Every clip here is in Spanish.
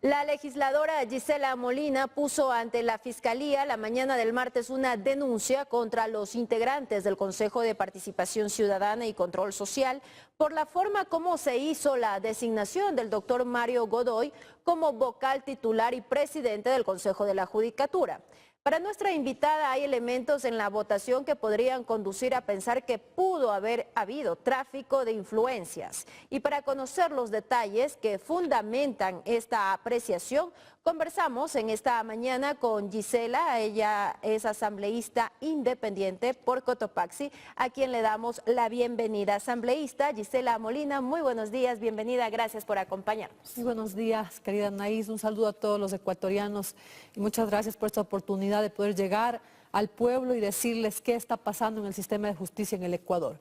La legisladora Gisela Molina puso ante la Fiscalía la mañana del martes una denuncia contra los integrantes del Consejo de Participación Ciudadana y Control Social por la forma como se hizo la designación del doctor Mario Godoy como vocal titular y presidente del Consejo de la Judicatura. Para nuestra invitada hay elementos en la votación que podrían conducir a pensar que pudo haber habido tráfico de influencias. Y para conocer los detalles que fundamentan esta apreciación, conversamos en esta mañana con Gisela. Ella es asambleísta independiente por Cotopaxi, a quien le damos la bienvenida. Asambleísta Gisela Molina, muy buenos días, bienvenida, gracias por acompañarnos. Muy buenos días, querida Anaís, un saludo a todos los ecuatorianos y muchas gracias por esta oportunidad de poder llegar al pueblo y decirles qué está pasando en el sistema de justicia en el Ecuador.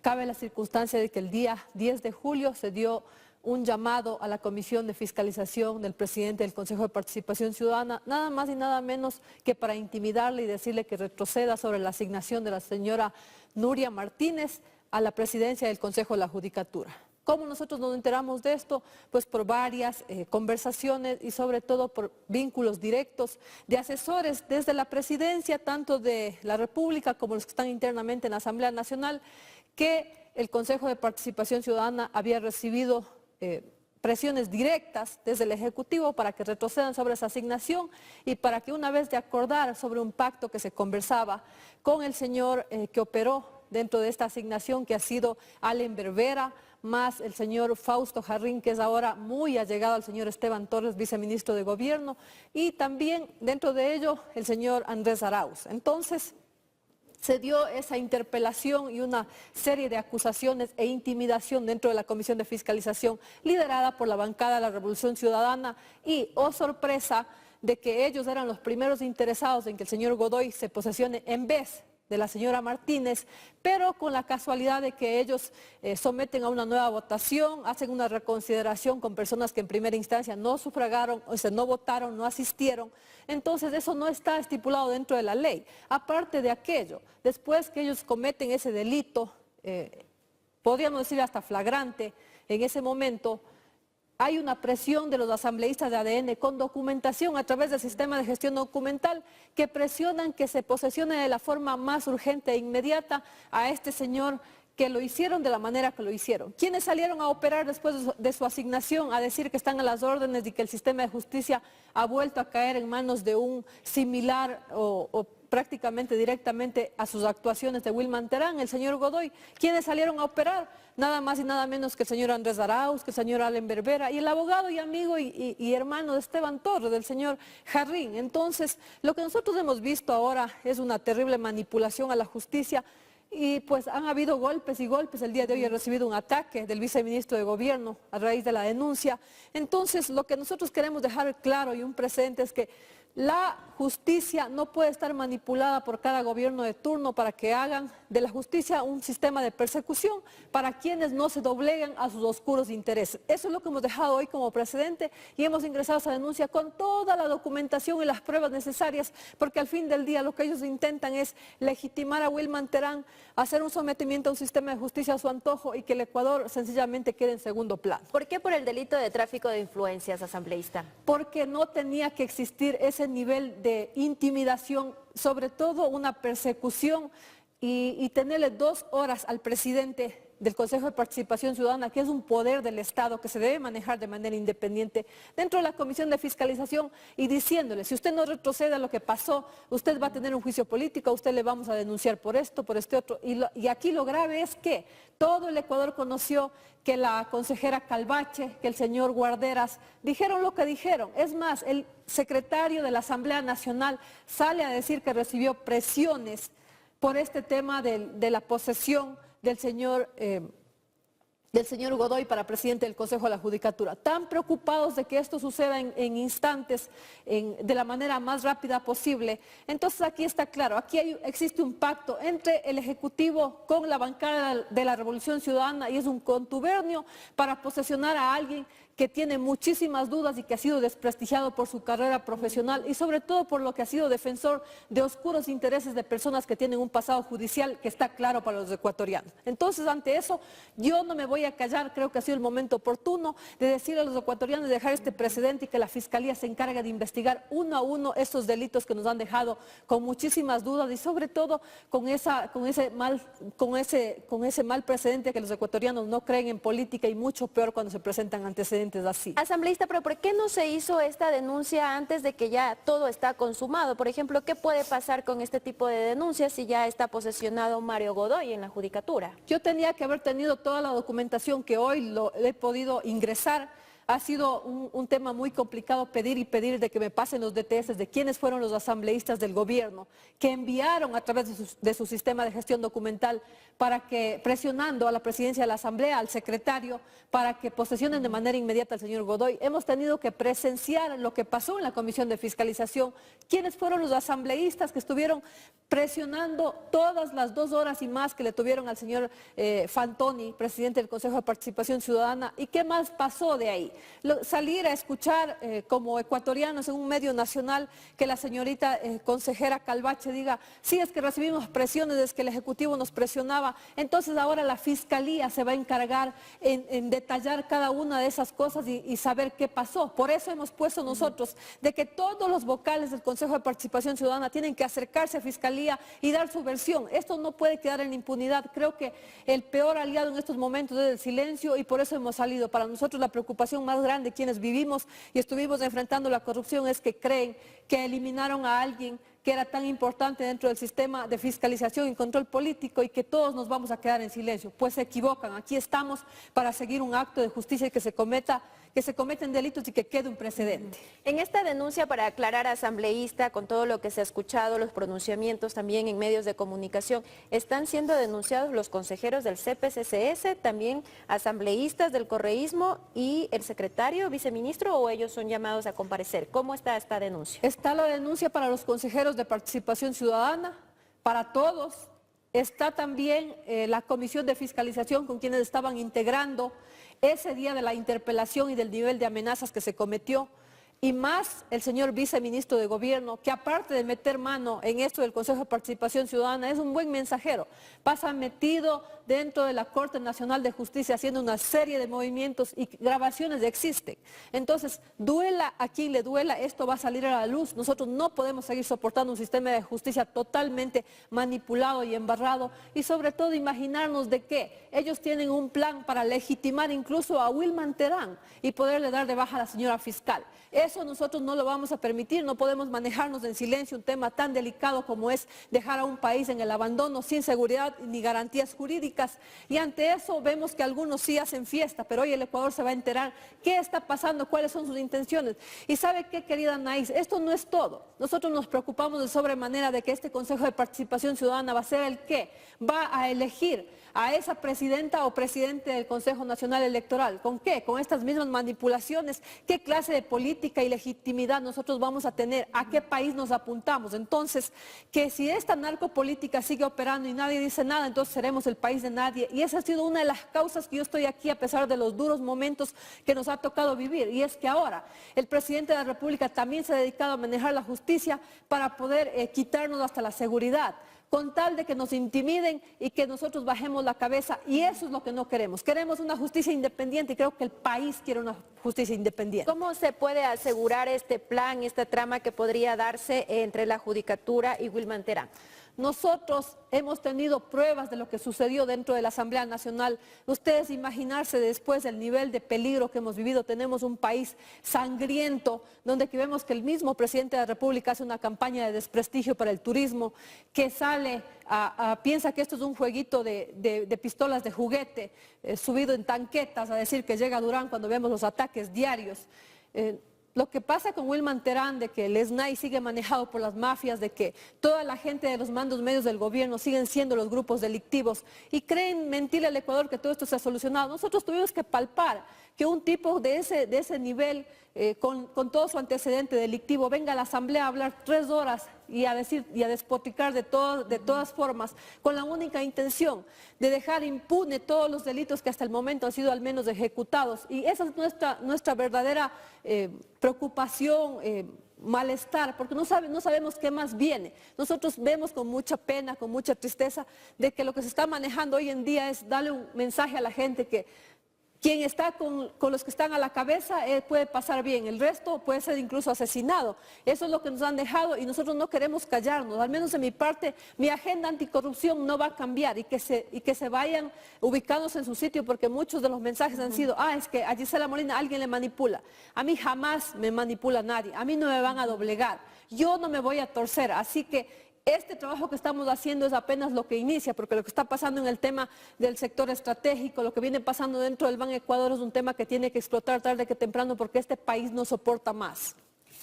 Cabe la circunstancia de que el día 10 de julio se dio un llamado a la Comisión de Fiscalización del presidente del Consejo de Participación Ciudadana, nada más y nada menos que para intimidarle y decirle que retroceda sobre la asignación de la señora Nuria Martínez a la presidencia del Consejo de la Judicatura. ¿Cómo nosotros nos enteramos de esto? Pues por varias conversaciones y sobre todo por vínculos directos de asesores desde la presidencia, tanto de la República como los que están internamente en la Asamblea Nacional, que el Consejo de Participación Ciudadana había recibido presiones directas desde el Ejecutivo para que retrocedan sobre esa asignación y para que una vez de acordar sobre un pacto que se conversaba con el señor que operó dentro de esta asignación, que ha sido Allen Berbera, más el señor Fausto Jarrín, que es ahora muy allegado al señor Esteban Torres, viceministro de Gobierno, y también dentro de ello el señor Andrés Arauz. Entonces, se dio esa interpelación y una serie de acusaciones e intimidación dentro de la Comisión de Fiscalización, liderada por la bancada de la Revolución Ciudadana, y, oh sorpresa, de que ellos eran los primeros interesados en que el señor Godoy se posesione en vez de la señora Martínez, pero con la casualidad de que ellos someten a una nueva votación, hacen una reconsideración con personas que en primera instancia no sufragaron, o sea, no votaron, no asistieron. Entonces eso no está estipulado dentro de la ley. Aparte de aquello, después que ellos cometen ese delito, podríamos decir hasta flagrante, en ese momento hay una presión de los asambleístas de ADN con documentación a través del sistema de gestión documental que presionan que se posesione de la forma más urgente e inmediata a este señor, que lo hicieron de la manera que lo hicieron. ¿Quiénes salieron a operar después de su asignación, a decir que están a las órdenes y que el sistema de justicia ha vuelto a caer en manos de un similar o prácticamente directamente a sus actuaciones de Wilman Terán, el señor Godoy? ¿Quiénes salieron a operar? Nada más y nada menos que el señor Andrés Arauz, que el señor Allen Berbera y el abogado y amigo y hermano de Esteban Torres, del señor Jarrín. Entonces, lo que nosotros hemos visto ahora es una terrible manipulación a la justicia. Y pues han habido golpes y golpes. El día de hoy he recibido un ataque del viceministro de Gobierno a raíz de la denuncia. Entonces, lo que nosotros queremos dejar claro y un presente es que la justicia no puede estar manipulada por cada gobierno de turno para que hagan de la justicia un sistema de persecución para quienes no se dobleguen a sus oscuros intereses. Eso es lo que hemos dejado hoy como precedente y hemos ingresado a esa denuncia con toda la documentación y las pruebas necesarias, porque al fin del día lo que ellos intentan es legitimar a Wilman Terán, hacer un sometimiento a un sistema de justicia a su antojo y que el Ecuador sencillamente quede en segundo plano. ¿Por qué por el delito de tráfico de influencias, asambleísta? Porque no tenía que existir ese nivel de intimidación, sobre todo una persecución y tenerle 2 horas al presidente del Consejo de Participación Ciudadana, que es un poder del Estado que se debe manejar de manera independiente, dentro de la Comisión de Fiscalización y diciéndole, si usted no retrocede a lo que pasó, usted va a tener un juicio político, a usted le vamos a denunciar por esto, por este otro. Y aquí lo grave es que todo el Ecuador conoció que la consejera Calvache, que el señor Guarderas, dijeron lo que dijeron. Es más, el secretario de la Asamblea Nacional sale a decir que recibió presiones por este tema de la posesión del señor Godoy para presidente del Consejo de la Judicatura. Tan preocupados de que esto suceda en instantes, de la manera más rápida posible. Entonces aquí está claro, aquí existe un pacto entre el Ejecutivo con la bancada de la Revolución Ciudadana y es un contubernio para posesionar a alguien que tiene muchísimas dudas y que ha sido desprestigiado por su carrera profesional y sobre todo por lo que ha sido defensor de oscuros intereses de personas que tienen un pasado judicial que está claro para los ecuatorianos. Entonces, ante eso, yo no me voy a callar, creo que ha sido el momento oportuno de decir a los ecuatorianos de dejar este precedente y que la Fiscalía se encargue de investigar uno a uno estos delitos que nos han dejado con muchísimas dudas y sobre todo con ese mal precedente que los ecuatorianos no creen en política y mucho peor cuando se presentan antecedentes así. Asambleísta, pero ¿por qué no se hizo esta denuncia antes de que ya todo está consumado? Por ejemplo, ¿qué puede pasar con este tipo de denuncias si ya está posesionado Mario Godoy en la judicatura? Yo tenía que haber tenido toda la documentación que hoy he podido ingresar. Ha sido un tema muy complicado pedir y pedir de que me pasen los DTS de quiénes fueron los asambleístas del gobierno que enviaron a través de su sistema de gestión documental presionando a la presidencia de la Asamblea, al secretario, para que posesionen de manera inmediata al señor Godoy. Hemos tenido que presenciar lo que pasó en la Comisión de Fiscalización, quiénes fueron los asambleístas que estuvieron presionando todas las 2 horas y más que le tuvieron al señor Fantoni, presidente del Consejo de Participación Ciudadana, y qué más pasó de ahí. Salir a escuchar como ecuatorianos en un medio nacional que la señorita consejera Calvache diga, sí, es que recibimos presiones, es que el Ejecutivo nos presionaba, entonces ahora la Fiscalía se va a encargar en detallar cada una de esas cosas y saber qué pasó. Por eso hemos puesto nosotros de que todos los vocales del Consejo de Participación Ciudadana tienen que acercarse a Fiscalía y dar su versión. Esto no puede quedar en impunidad. Creo que el peor aliado en estos momentos es el silencio y por eso hemos salido. Para nosotros la preocupación más grande, quienes vivimos y estuvimos enfrentando la corrupción, es que creen que eliminaron a alguien que era tan importante dentro del sistema de fiscalización y control político y que todos nos vamos a quedar en silencio. Pues se equivocan, aquí estamos para seguir un acto de justicia y que se cometen delitos y que quede un precedente. En esta denuncia, para aclarar, asambleísta, con todo lo que se ha escuchado, los pronunciamientos también en medios de comunicación, ¿están siendo denunciados los consejeros del CPCCS, también asambleístas del correísmo y el secretario, viceministro, o ellos son llamados a comparecer? ¿Cómo está esta denuncia? Está la denuncia para los consejeros de Participación Ciudadana, para todos. Está también la Comisión de Fiscalización con quienes estaban integrando ese día de la interpelación y del nivel de amenazas que se cometió, y más el señor viceministro de Gobierno, que aparte de meter mano en esto del Consejo de Participación Ciudadana, es un buen mensajero. Pasa metido dentro de la Corte Nacional de Justicia haciendo una serie de movimientos y grabaciones existen. Entonces, duela a quien le duela, esto va a salir a la luz. Nosotros no podemos seguir soportando un sistema de justicia totalmente manipulado y embarrado y sobre todo imaginarnos de que ellos tienen un plan para legitimar incluso a Wilman Terán y poderle dar de baja a la señora fiscal. Eso nosotros no lo vamos a permitir, no podemos manejarnos en silencio un tema tan delicado como es dejar a un país en el abandono sin seguridad ni garantías jurídicas. Y ante eso vemos que algunos sí hacen fiesta, pero hoy el Ecuador se va a enterar qué está pasando, cuáles son sus intenciones. Y ¿sabe qué, querida Anaís? Esto no es todo. Nosotros nos preocupamos de sobremanera de que este Consejo de Participación Ciudadana va a ser el que va a elegir a esa presidenta o presidente del Consejo Nacional Electoral. ¿Con qué? Con estas mismas manipulaciones. ¿Qué clase de política y legitimidad nosotros vamos a tener? ¿A qué país nos apuntamos? Entonces, que si esta narcopolítica sigue operando y nadie dice nada, entonces seremos el país de nadie. Y esa ha sido una de las causas que yo estoy aquí a pesar de los duros momentos que nos ha tocado vivir. Y es que ahora el presidente de la República también se ha dedicado a manejar la justicia para poder quitarnos hasta la seguridad, con tal de que nos intimiden y que nosotros bajemos la cabeza, y eso es lo que no queremos. Queremos una justicia independiente y creo que el país quiere una justicia independiente. ¿Cómo se puede asegurar este plan, esta trama que podría darse entre la Judicatura y Wilman Terán? Nosotros hemos tenido pruebas de lo que sucedió dentro de la Asamblea Nacional. Ustedes imaginarse después del nivel de peligro que hemos vivido. Tenemos un país sangriento, donde vemos que el mismo presidente de la República hace una campaña de desprestigio para el turismo, que sale piensa que esto es un jueguito de pistolas de juguete, subido en tanquetas a decir que llega a Durán cuando vemos los ataques diarios. Lo que pasa con Wilman Terán, de que el SNAI sigue manejado por las mafias, de que toda la gente de los mandos medios del gobierno siguen siendo los grupos delictivos y creen mentirle al Ecuador que todo esto se ha solucionado. Nosotros tuvimos que palpar que un tipo de ese nivel, con todo su antecedente delictivo, venga a la Asamblea a hablar 3 horas y a decir y a despotricar de todas formas, con la única intención de dejar impune todos los delitos que hasta el momento han sido al menos ejecutados. Y esa es nuestra verdadera preocupación, malestar, porque no sabemos qué más viene. Nosotros vemos con mucha pena, con mucha tristeza, de que lo que se está manejando hoy en día es darle un mensaje a la gente que quien está con los que están a la cabeza puede pasar bien, el resto puede ser incluso asesinado. Eso es lo que nos han dejado y nosotros no queremos callarnos. Al menos de mi parte, mi agenda anticorrupción no va a cambiar y que se vayan ubicándose en su sitio, porque muchos de los mensajes han sido, es que a Gisela Molina alguien le manipula. A mí jamás me manipula nadie, a mí no me van a doblegar, yo no me voy a torcer, así que este trabajo que estamos haciendo es apenas lo que inicia, porque lo que está pasando en el tema del sector estratégico, lo que viene pasando dentro del Ban Ecuador es un tema que tiene que explotar tarde que temprano, porque este país no soporta más.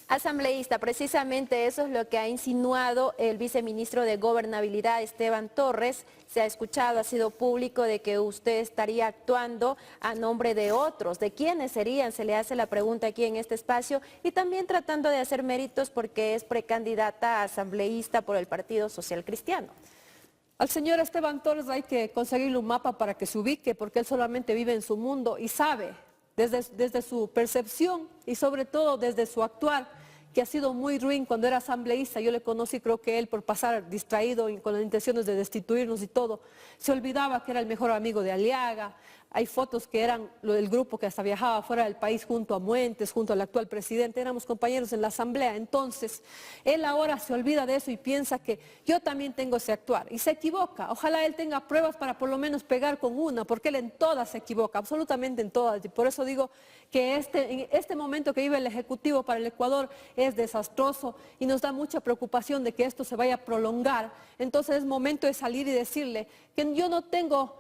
Asambleísta, precisamente eso es lo que ha insinuado el viceministro de Gobernabilidad, Esteban Torres. Se ha escuchado, ha sido público, de que usted estaría actuando a nombre de otros. ¿De quiénes serían? Se le hace la pregunta aquí en este espacio, y también tratando de hacer méritos porque es precandidata a asambleísta por el Partido Social Cristiano. Al señor Esteban Torres hay que conseguirle un mapa para que se ubique, porque él solamente vive en su mundo y sabe desde su percepción y sobre todo desde su actuar, que ha sido muy ruin cuando era asambleísta. Yo le conocí, creo que él, por pasar distraído y con las intenciones de destituirnos y todo, se olvidaba que era el mejor amigo de Aliaga. Hay fotos que eran del grupo que hasta viajaba fuera del país junto a Muentes, junto al actual presidente, éramos compañeros en la asamblea. Entonces, él ahora se olvida de eso y piensa que yo también tengo ese actuar, y se equivoca. Ojalá él tenga pruebas para por lo menos pegar con una, porque él en todas se equivoca, absolutamente en todas. Y por eso digo que en este momento que vive el Ejecutivo para el Ecuador es desastroso y nos da mucha preocupación de que esto se vaya a prolongar. Entonces es momento de salir y decirle que yo no tengo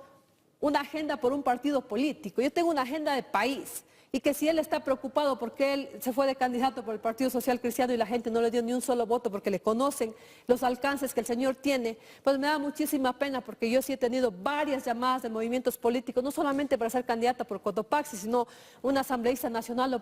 una agenda por un partido político, yo tengo una agenda de país, y que si él está preocupado porque él se fue de candidato por el Partido Social Cristiano y la gente no le dio ni un solo voto porque le conocen los alcances que el señor tiene, pues me da muchísima pena, porque yo sí he tenido varias llamadas de movimientos políticos, no solamente para ser candidata por Cotopaxi, sino una asambleísta nacional o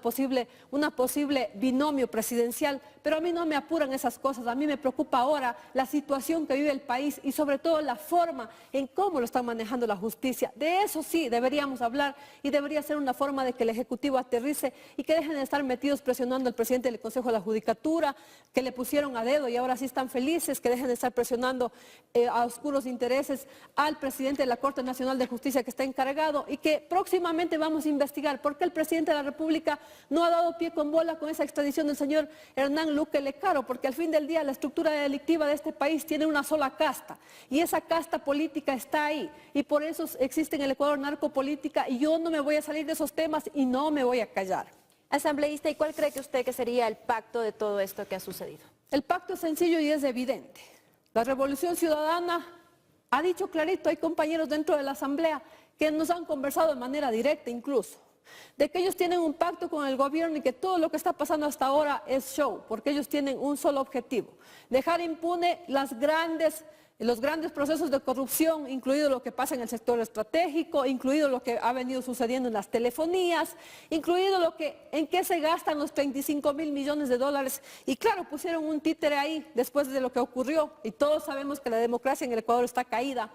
una posible binomio presidencial, pero a mí no me apuran esas cosas. A mí me preocupa ahora la situación que vive el país y sobre todo la forma en cómo lo está manejando la justicia. De eso sí deberíamos hablar, y debería ser una forma de que el Ejecutivo aterrice y que dejen de estar metidos presionando al presidente del Consejo de la Judicatura, que le pusieron a dedo y ahora sí están felices, que dejen de estar presionando a oscuros intereses al presidente de la Corte Nacional de Justicia, que está encargado, y que próximamente vamos a investigar por qué el presidente de la República no ha dado pie con bola con esa extradición del señor Hernán Luque Lecaro, porque al fin del día la estructura delictiva de este país tiene una sola casta, y esa casta política está ahí, y por eso existe en el Ecuador narcopolítica, y yo no me voy a salir de esos temas y no me voy a callar. Asambleísta, ¿y cuál cree que usted que sería el pacto de todo esto que ha sucedido? El pacto es sencillo y es evidente. La Revolución Ciudadana ha dicho clarito, hay compañeros dentro de la Asamblea que nos han conversado de manera directa incluso, de que ellos tienen un pacto con el gobierno y que todo lo que está pasando hasta ahora es show, porque ellos tienen un solo objetivo: dejar impune los grandes procesos de corrupción, incluido lo que pasa en el sector estratégico, incluido lo que ha venido sucediendo en las telefonías, incluido en qué se gastan los 35.000 millones de dólares. Y claro, pusieron un títere ahí después de lo que ocurrió, y todos sabemos que la democracia en el Ecuador está caída.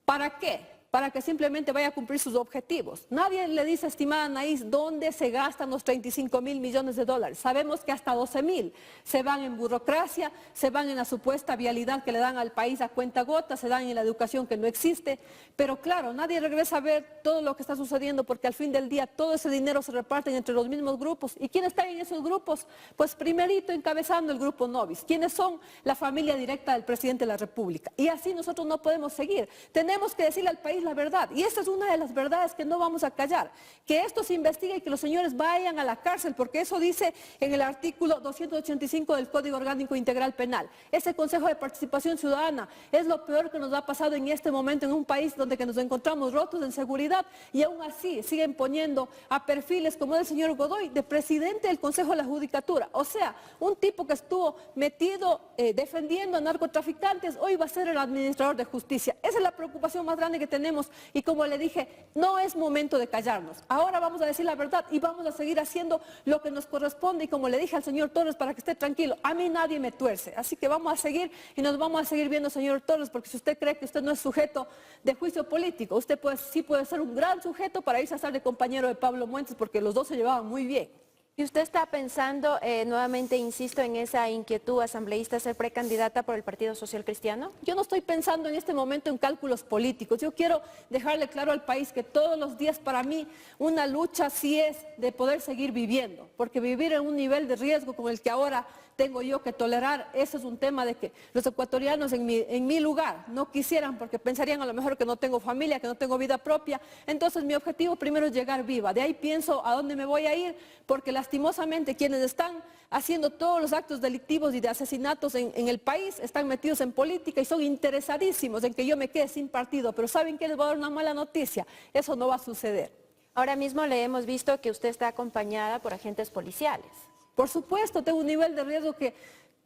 ¿Para qué? Para que simplemente vaya a cumplir sus objetivos. Nadie le dice, estimada Anaís, dónde se gastan los 35.000 millones de dólares. Sabemos que hasta 12.000 se van en burocracia, se van en la supuesta vialidad que le dan al país a cuentagotas, se dan en la educación que no existe, pero claro, nadie regresa a ver todo lo que está sucediendo, porque al fin del día todo ese dinero se reparte entre los mismos grupos. ¿Y quiénes están en esos grupos? Pues primerito encabezando el grupo Novis, quienes son la familia directa del presidente de la República. Y así nosotros no podemos seguir. Tenemos que decirle al país la verdad, y esta es una de las verdades que no vamos a callar: que esto se investigue y que los señores vayan a la cárcel, porque eso dice en el artículo 285 del Código Orgánico Integral Penal. Ese Consejo de Participación Ciudadana es lo peor que nos ha pasado en este momento en un país donde que nos encontramos rotos en seguridad, y aún así siguen poniendo a perfiles como el señor Godoy de presidente del Consejo de la Judicatura. O sea, un tipo que estuvo metido defendiendo a narcotraficantes, hoy va a ser el administrador de justicia. Esa es la preocupación más grande que tenemos tenemos. Y como le dije, no es momento de callarnos. Ahora vamos a decir la verdad y vamos a seguir haciendo lo que nos corresponde. Y como le dije al señor Torres, para que esté tranquilo, a mí nadie me tuerce. Así que vamos a seguir y nos vamos a seguir viendo, señor Torres, porque si usted cree que usted no es sujeto de juicio político, usted sí puede ser un gran sujeto para irse a estar de compañero de Pablo Muentes, porque los dos se llevaban muy bien. ¿Y usted está pensando, nuevamente insisto en esa inquietud asambleísta, ser precandidata por el Partido Social Cristiano? Yo no estoy pensando en este momento en cálculos políticos. Yo quiero dejarle claro al país que todos los días para mí una lucha sí es de poder seguir viviendo, porque vivir en un nivel de riesgo como el que ahora tengo yo que tolerar, eso es un tema de que los ecuatorianos en mi lugar no quisieran, porque pensarían a lo mejor que no tengo familia, que no tengo vida propia. Entonces mi objetivo primero es llegar viva. De ahí pienso a dónde me voy a ir, porque lastimosamente quienes están haciendo todos los actos delictivos y de asesinatos en el país están metidos en política y son interesadísimos en que yo me quede sin partido. Pero ¿saben qué? Les voy a dar una mala noticia. Eso no va a suceder. Ahora mismo le hemos visto que usted está acompañada por agentes policiales. Por supuesto, tengo un nivel de riesgo que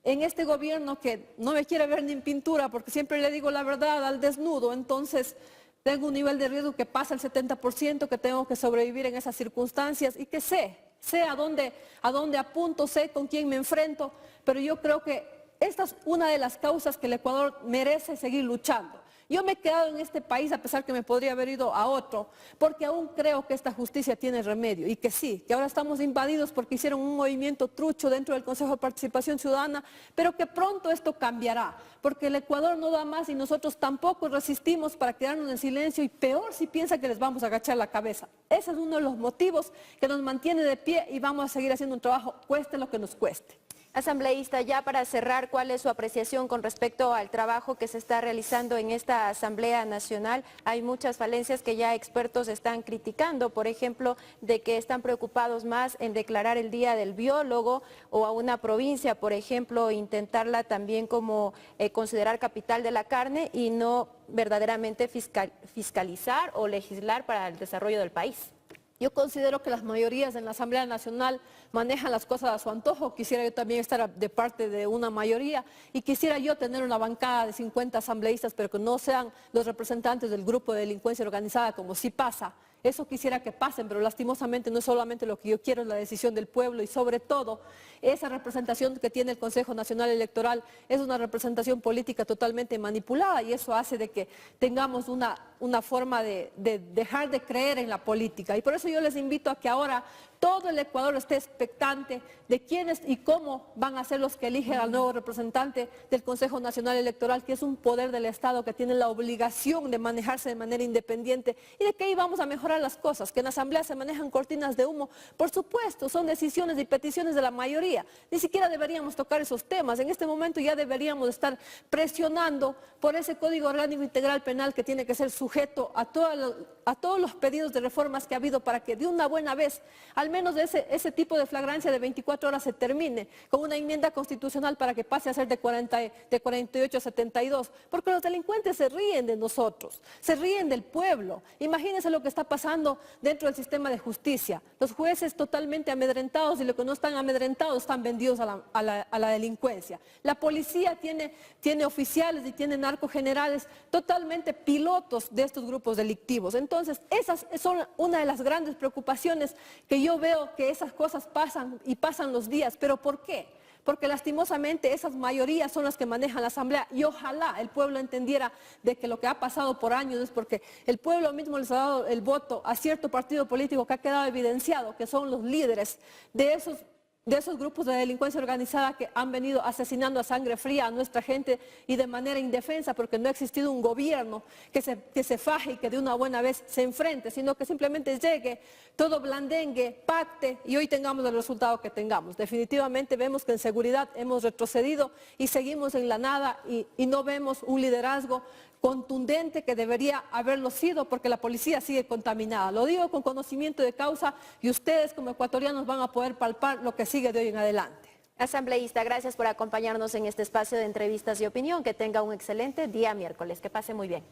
en este gobierno que no me quiere ver ni en pintura, porque siempre le digo la verdad al desnudo, entonces tengo un nivel de riesgo que pasa el 70%, que tengo que sobrevivir en esas circunstancias y que sé a dónde apunto, sé con quién me enfrento, pero yo creo que esta es una de las causas que el Ecuador merece seguir luchando. Yo me he quedado en este país a pesar que me podría haber ido a otro, porque aún creo que esta justicia tiene remedio y que sí, que ahora estamos invadidos porque hicieron un movimiento trucho dentro del Consejo de Participación Ciudadana, pero que pronto esto cambiará, porque el Ecuador no da más y nosotros tampoco resistimos para quedarnos en silencio y peor si piensa que les vamos a agachar la cabeza. Ese es uno de los motivos que nos mantiene de pie y vamos a seguir haciendo un trabajo, cueste lo que nos cueste. Asambleísta, ya para cerrar, ¿cuál es su apreciación con respecto al trabajo que se está realizando en esta Asamblea Nacional? Hay muchas falencias que ya expertos están criticando, por ejemplo, de que están preocupados más en declarar el Día del Biólogo o a una provincia, por ejemplo, intentarla también como considerar capital de la carne y no verdaderamente fiscalizar o legislar para el desarrollo del país. Yo considero que las mayorías en la Asamblea Nacional manejan las cosas a su antojo. Quisiera yo también estar de parte de una mayoría y quisiera yo tener una bancada de 50 asambleístas, pero que no sean los representantes del grupo de delincuencia organizada, como sí pasa. Eso quisiera que pasen, pero lastimosamente no es solamente lo que yo quiero, es la decisión del pueblo y sobre todo esa representación que tiene el Consejo Nacional Electoral es una representación política totalmente manipulada y eso hace de que tengamos una forma de dejar de creer en la política. Y por eso yo les invito a que ahora todo el Ecuador esté expectante de quiénes y cómo van a ser los que eligen al nuevo representante del Consejo Nacional Electoral, que es un poder del Estado que tiene la obligación de manejarse de manera independiente y de que ahí vamos a mejorar las cosas, que en Asamblea se manejan cortinas de humo. Por supuesto, son decisiones y peticiones de la mayoría. Ni siquiera deberíamos tocar esos temas. En este momento ya deberíamos estar presionando por ese Código Orgánico Integral Penal que tiene que ser sujeto a todos los pedidos de reformas que ha habido para que de una buena vez, al menos ese tipo de flagrancia de 24 horas se termine con una enmienda constitucional para que pase a ser de 48 a 72, porque los delincuentes se ríen de nosotros, se ríen del pueblo. Imagínense lo que está pasando dentro del sistema de justicia. Los jueces totalmente amedrentados y los que no están amedrentados están vendidos a la delincuencia. La policía tiene oficiales y tiene narcogenerales totalmente pilotos de estos grupos delictivos. Entonces, esas son una de las grandes preocupaciones que yo veo que esas cosas pasan y pasan los días. ¿Pero por qué? Porque lastimosamente esas mayorías son las que manejan la Asamblea y ojalá el pueblo entendiera de que lo que ha pasado por años es porque el pueblo mismo les ha dado el voto a cierto partido político que ha quedado evidenciado que son los líderes de esos grupos de delincuencia organizada que han venido asesinando a sangre fría a nuestra gente y de manera indefensa, porque no ha existido un gobierno que se faje y que de una buena vez se enfrente, sino que simplemente llegue, todo blandengue, pacte y hoy tengamos el resultado que tengamos. Definitivamente vemos que en seguridad hemos retrocedido y seguimos en la nada y no vemos un liderazgo contundente que debería haberlo sido porque la policía sigue contaminada. Lo digo con conocimiento de causa y ustedes como ecuatorianos van a poder palpar lo que sigue de hoy en adelante. Asambleísta, gracias por acompañarnos en este espacio de entrevistas y opinión. Que tenga un excelente día miércoles. Que pase muy bien.